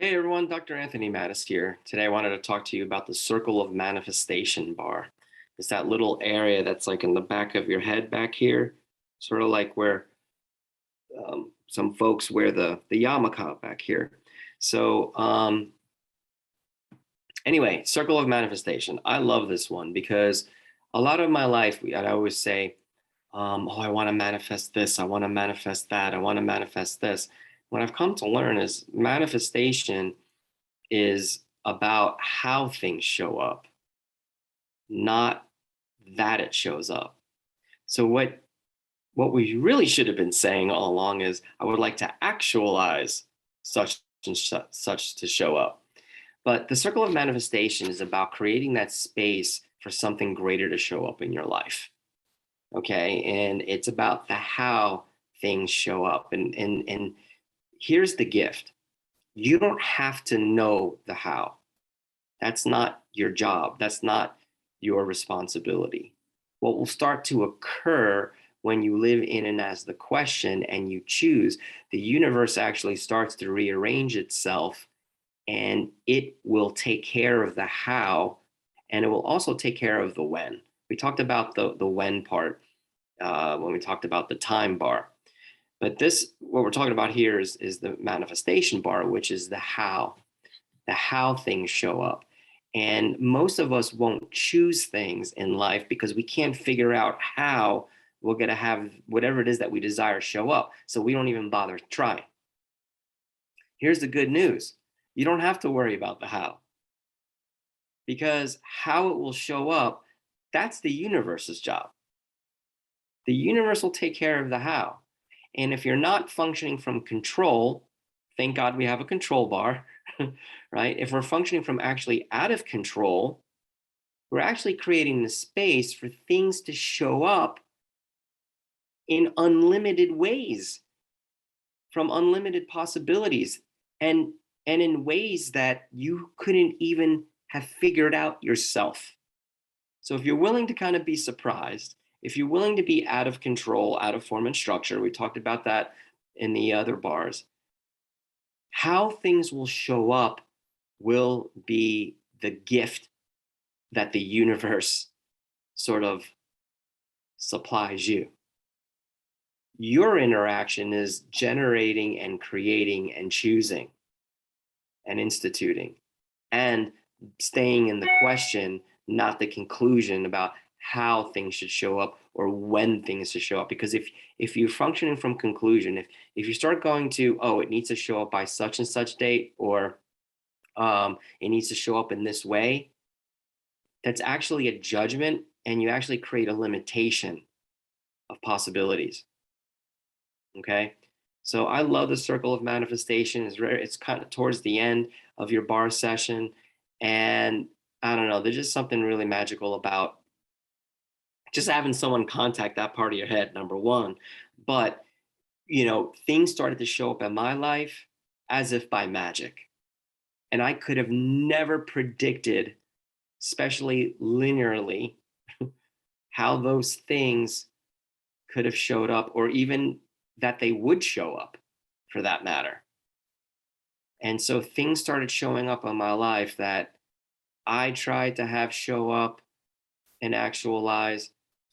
Hey everyone, Dr. Anthony Mattis here. Today I wanted to talk to you about the circle of manifestation bar. It's that little area that's like in the back of your head back here, sort of like where some folks wear the yarmulke back here. So anyway, circle of manifestation. I love this one because a lot of my life, I always say, oh, I want to manifest this, I want to manifest that, I want to manifest this. What I've come to learn is manifestation is about how things show up, not that it shows up. So what we really should have been saying all along is I would like to actualize such and such to show up. But the circle of manifestation is about creating that space for something greater to show up in your life. Okay? And it's about the how things show up. And here's the gift. You don't have to know the how. That's not your job. That's not your responsibility. What will start to occur when you live in and as the question and you choose, the universe actually starts to rearrange itself and it will take care of the how and it will also take care of the when. We talked about the when part when we talked about the time bar. But what we're talking about here is the manifestation bar, which is the how things show up. And most of us won't choose things in life because we can't figure out how we're going to have whatever it is that we desire show up. So we don't even bother trying. Here's the good news. You don't have to worry about the how, because how it will show up, that's the universe's job. The universe will take care of the how. And if you're not functioning from control, thank God we have a control bar, right? If we're functioning from actually out of control, we're actually creating the space for things to show up in unlimited ways, from unlimited possibilities, and in ways that you couldn't even have figured out yourself. So if you're willing to kind of be surprised, if you're willing to be out of control, out of form and structure, we talked about that in the other bars, how things will show up will be the gift that the universe sort of supplies you. Your interaction is generating and creating and choosing and instituting and staying in the question, not the conclusion about how things should show up or when things should show up. Because if you're functioning from conclusion, if you start going to, oh, it needs to show up by such and such date, or it needs to show up in this way, that's actually a judgment, and you actually create a limitation of possibilities. Okay. So I love the circle of manifestation. It's kind of towards the end of your bar session. And I don't know, there's just something really magical about just having someone contact that part of your head, number one. But, things started to show up in my life as if by magic. And I could have never predicted, especially linearly, how those things could have showed up, or even that they would show up for that matter. And so things started showing up in my life that I tried to have show up and actualize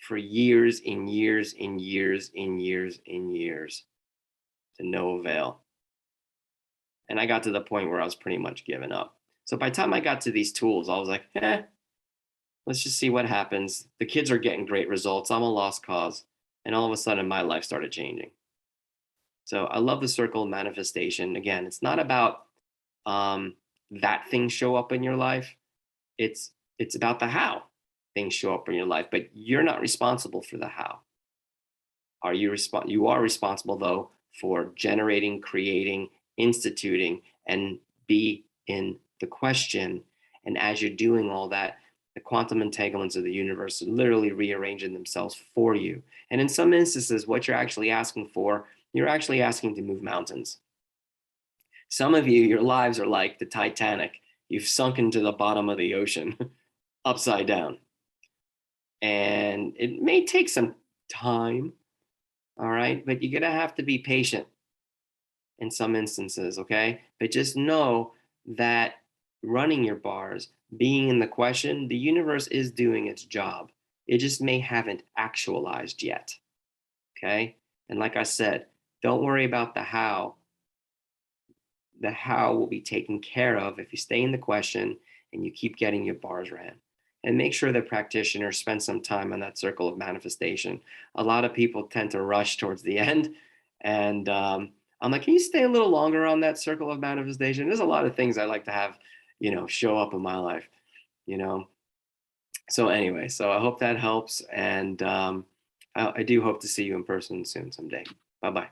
for years and years and years and years and years to no avail. And I got to the point where I was pretty much giving up. So by the time I got to these tools, I was like, let's just see what happens. The kids are getting great results. I'm a lost cause. And all of a sudden, my life started changing. So I love the circle of manifestation. Again, it's not about that things show up in your life. It's about the how things show up in your life, but you're not responsible for the how. You are responsible though for generating, creating, instituting, and be in the question. And as you're doing all that, the quantum entanglements of the universe are literally rearranging themselves for you. And in some instances, what you're actually asking for, you're actually asking to move mountains. Some of you, your lives are like the Titanic. You've sunk into the bottom of the ocean upside down. And it may take some time, all right? But you're going to have to be patient in some instances, okay? But just know that running your bars, being in the question, the universe is doing its job. It just may haven't actualized yet. Okay. And like I said, don't worry about the how. The how will be taken care of if you stay in the question and you keep getting your bars ran. And make sure that practitioners spend some time on that circle of manifestation. A lot of people tend to rush towards the end. And I'm like, can you stay a little longer on that circle of manifestation? There's a lot of things I like to have, show up in my life, you know. So anyway, so I hope that helps. And I do hope to see you in person soon someday. Bye bye.